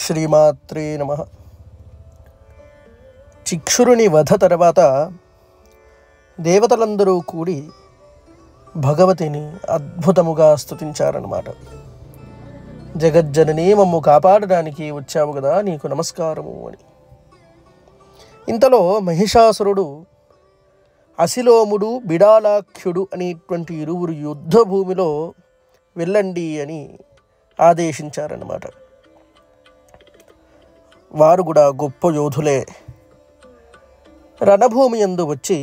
శ్రీమాత్రే నమః. చిక్షురుని వధ తర్వాత దేవతలందరూ కూడి భగవతిని అద్భుతముగా స్తుతించారన్నమాట. జగజ్జననీ, మమ్ము కాపాడడానికి వచ్చావు కదా, నీకు నమస్కారము అని. ఇంతలో మహిషాసురుడు అసిలోముడు, బిడాలాఖ్యుడు అనేటువంటి ఇరువురు యుద్ధ భూమిలో వెళ్ళండి అని ఆదేశించారన్నమాట. వారు కూడా గొప్ప యోధులే. రణభూమి యందు వచ్చి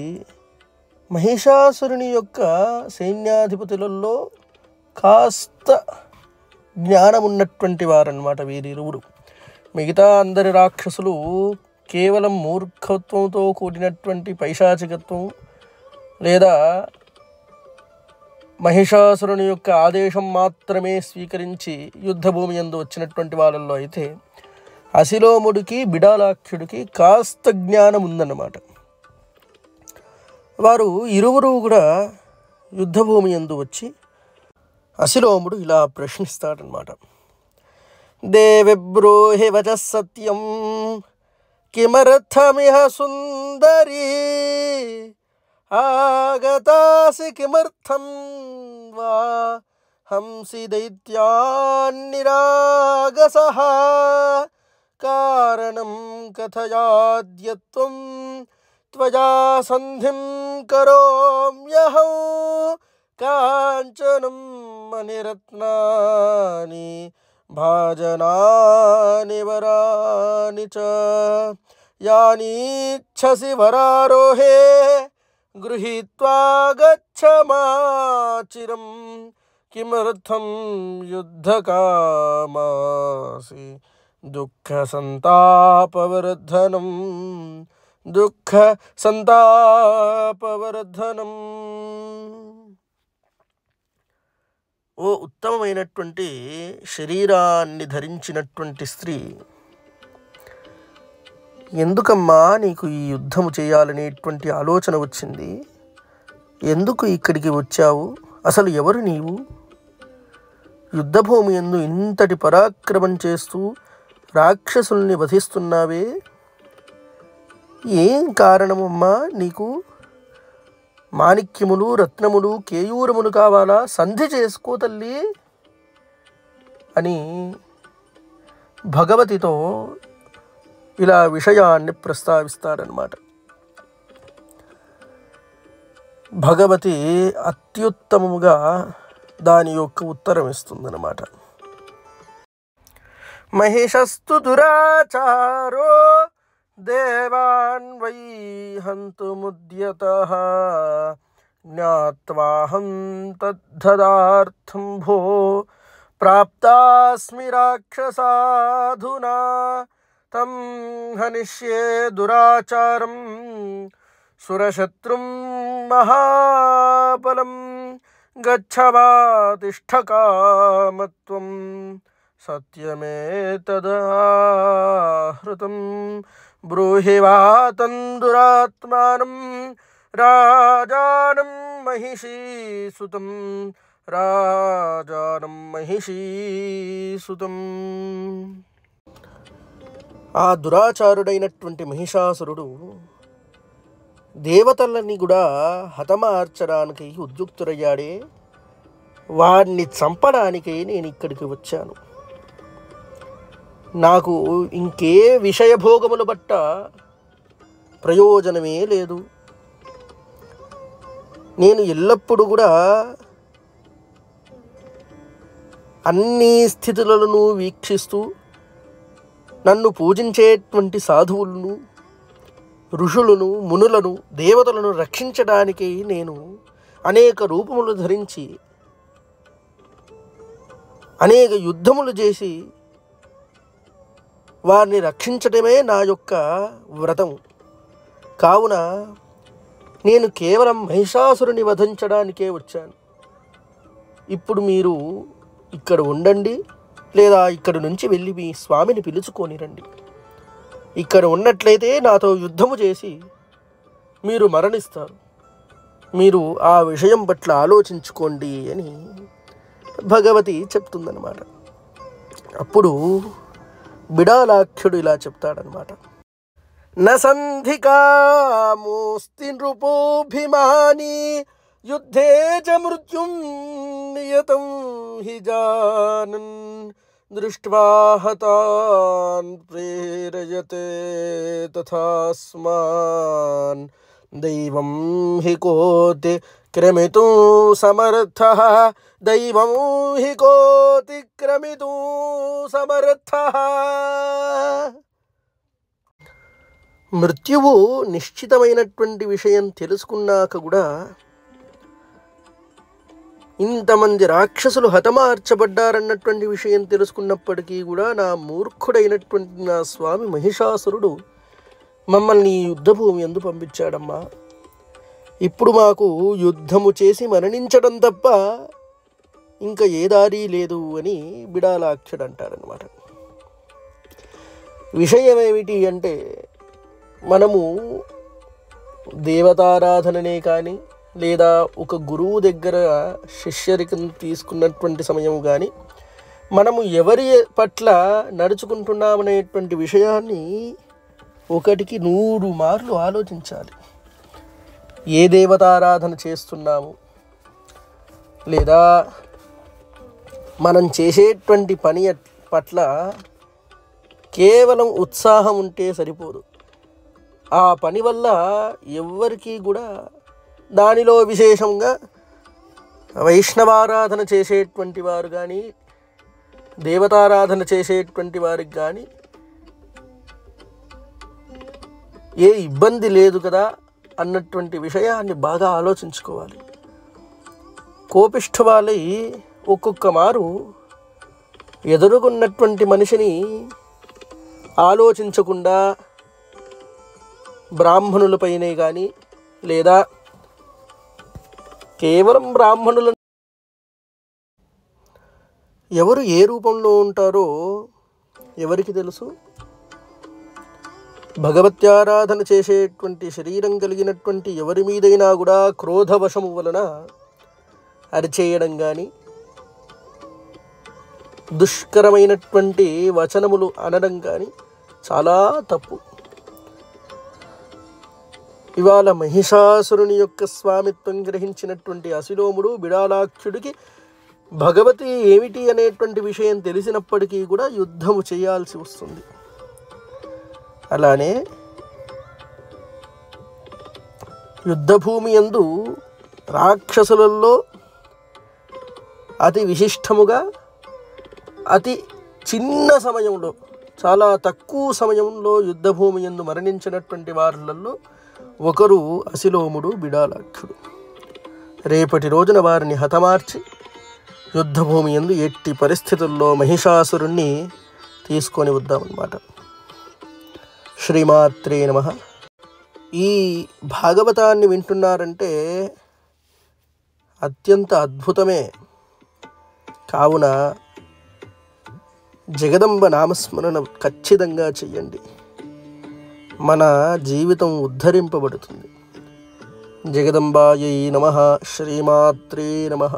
మహిషాసురుని యొక్క సైన్యాధిపతులలో కాస్త జ్ఞానం ఉన్నటువంటి వారన్నమాట వీరిరువురు. మిగతా అందరి రాక్షసులు కేవలం మూర్ఖత్వంతో కూడినటువంటి పైశాచికత్వం లేదా మహిషాసురుని యొక్క ఆదేశం మాత్రమే స్వీకరించి యుద్ధభూమి యందు వచ్చినటువంటి వాళ్ళల్లో అయితే అసిలోముడికి, బిడాలాఖ్యుడికి కాస్త జ్ఞానం ఉందన్నమాట. వారు ఇరువురు కూడా యుద్ధభూమి యందు వచ్చి అసిలోముడు ఇలా ప్రశ్నిస్తాడనమాట. దేవి బ్రూహి వచ సత్యం కిమర్థమిహ సుందరీ ఆగతాసి కిమర్థం వా హంసి దైత్యాన్నిరాగసః కారణం కథయాద్యత్వం త్వయా సంధిం కరోమ్యహం కాంచనం మణిరత్నాని భాజనాని వరాని చ యానీచ్ఛసి వరారోహే గృహీత్వా గచ్చ మాచిరం కిమర్థం యుద్ధకామాసి దుఃఖ సంతాపవర్ధనం ఓ ఉత్తమమైనటువంటి శరీరాన్ని ధరించినటువంటి స్త్రీ, ఎందుకమ్మా నీకు ఈ యుద్ధము చేయాలనేటువంటి ఆలోచన వచ్చింది? ఎందుకు ఇక్కడికి వచ్చావు? అసలు ఎవరు నీవు? యుద్ధభూమి యందు ఇంతటి పరాక్రమం చేస్తూ రాక్షసుల్ని వధిస్తున్నావే, ఏం కారణమమ్మా నీకు? మాణిక్యములు, రత్నములు, కేయూరములు కావాలా? సంధి చేసుకో తల్లి అని భగవతితో ఇలా విషయాన్ని ప్రస్తావిస్తారన్నమాట. భగవతి అత్యుత్తమముగా దాని యొక్క ఉత్తరం ఇస్తుందన్నమాట. మహిషస్తు దురాచారో దేవాన్ వై హంతుముద్యతః జ్ఞాత్వాహం తద్ధదార్థం భో ప్రాప్తాస్మి రాక్షసాధునా తం హనిష్యే దురాచారం సురశత్రుం మహాబలం గచ్చవా తిష్ఠ కామత్వం సత్యమేతదాహృతం బ్రూహి వా తం దురాత్మానం రాజానం మహిషీసుతం ఆ దురాచారుడైనటువంటి మహిషాసురుడు దేవతలని కూడా హతమార్చడానికి ఉద్యుక్తుడయ్యాడే, వాడిని చంపడానికే నేను ఇక్కడికి వచ్చాను. నాకు ఇంకే విషయభోగముల బట్ట ప్రయోజనమే లేదు. నేను ఎల్లప్పుడూ కూడా అన్ని స్థితులను వీక్షిస్తూ నన్ను పూజించేటువంటి సాధువులను, ఋషులను, మునులను, దేవతలను రక్షించడానికి నేను అనేక రూపములు ధరించి అనేక యుద్ధములు చేసి వారిని రక్షించడమే నా యొక్క వ్రతం. కావున నేను కేవలం మహిషాసురుని వధించడానికే వచ్చాను. ఇప్పుడు మీరు ఇక్కడ ఉండండి, లేదా ఇక్కడి నుంచి వెళ్ళి మీ స్వామిని పిలుచుకొని రండి. ఇక్కడ ఉన్నట్లయితే నాతో యుద్ధము చేసి మీరు మరణిస్తారు. మీరు ఆ విషయం పట్ల ఆలోచించుకోండి అని భగవతి చెప్తుందన్నమాట. అప్పుడు బిడాలాఖ్యుడు ఇలా చెప్తాడనమాట. న సంధికామోస్తి నృపోభిమాని యుద్ధే చ మృత్యుం నియతం హి జానన్ దృష్ట్వా హతాన్ ప్రేరయతే తథాస్మాన్ దైవం హి కోతి క్రమితుం సమర్థః దైవం హి కోతి క్రమితుం సమర్థః. మృత్యువు నిశ్చితమైనటువంటి విషయం తెలుసుకున్నాక కూడా ఇంతమంది రాక్షసులు హతమార్చబడ్డారన్నటువంటి విషయం తెలుసుకున్నప్పటికీ కూడా నా మూర్ఖుడైనటువంటి నా స్వామి మహిషాసురుడు మమ్మల్ని యుద్ధభూమి యందు పంపించాడమ్మా. ఇప్పుడు మాకు యుద్ధము చేసి మరణించడం తప్ప ఇంకా ఏ దారి లేదు అని బిడాలాఖ్యుడు అంటాడనమాట. విషయం ఏమిటి అంటే, మనము దేవతారాధననే కానీ లేదా ఒక గురువు దగ్గర శిష్యరికం తీసుకున్నటువంటి సమయం కానీ మనము ఎవరి పట్ల నడుచుకుంటున్నామనేటువంటి విషయాన్ని ఒకటికి 100 మార్లు ఆలోచించాలి. ఏ దేవతారాధన చేస్తున్నాము, లేదా మనం చేసేటువంటి పని పట్ల కేవలం ఉత్సాహం ఉంటే సరిపోదు. ఆ పని వల్ల ఎవ్వరికీ కూడా దానిలో విశేషంగా వైష్ణవారాధన చేసేటువంటి వారు కానీ దేవతారాధన చేసేటువంటి వారికి కానీ ఏ ఇబ్బంది లేదు కదా అన్నటువంటి విషయాన్ని బాగా ఆలోచించుకోవాలి. కోపిష్ఠ వాళ్ళై ఒక్కొక్క మారు ఎదురుగున్నటువంటి మనిషిని ఆలోచించకుండా బ్రాహ్మణులపైనే కానీ లేదా కేవలం బ్రాహ్మణుల ఎవరు ఏ రూపంలో ఉంటారో ఎవరికి తెలుసు. భగవత్యారాధన చేసేటువంటి శరీరం కలిగినటువంటి ఎవరి మీదైనా కూడా క్రోధవశము వలన అరిచేయడం కానీ దుష్కరమైనటువంటి వచనములు అనడం కానీ చాలా తప్పు. ఇవాళ మహిషాసురుని యొక్క స్వామిత్వం గ్రహించినటువంటి అసిలోముడు బిడాలాఖ్యుడికి భగవతి ఏమిటి అనేటువంటి విషయం తెలిసినప్పటికీ కూడా యుద్ధము చేయాల్సి వస్తుంది. అలానే యుద్ధభూమి యందు రాక్షసులలో అతి విశిష్టముగా అతి చిన్న సమయంలో చాలా తక్కువ సమయంలో యుద్ధభూమి యందు మరణించినటువంటి వారిలలో ఒకరు అసిలోముడు బిడాలాఖ్యుడు. రేపటి రోజున వారిని హతమార్చి యుద్ధభూమి యందు ఎట్టి పరిస్థితుల్లో మహిషాసురుణ్ణి తీసుకొని వద్దామన్నమాట. శ్రీమాత్రే నమః. ఈ భాగవతాన్ని వింటున్నారంటే అత్యంత అద్భుతమే. కావున జగదంబ నామస్మరణ ఖచ్చితంగా చెయ్యండి. మన జీవితం ఉద్ధరింపబడుతుంది. జగదంబాయై నమః. శ్రీమాత్రే నమః.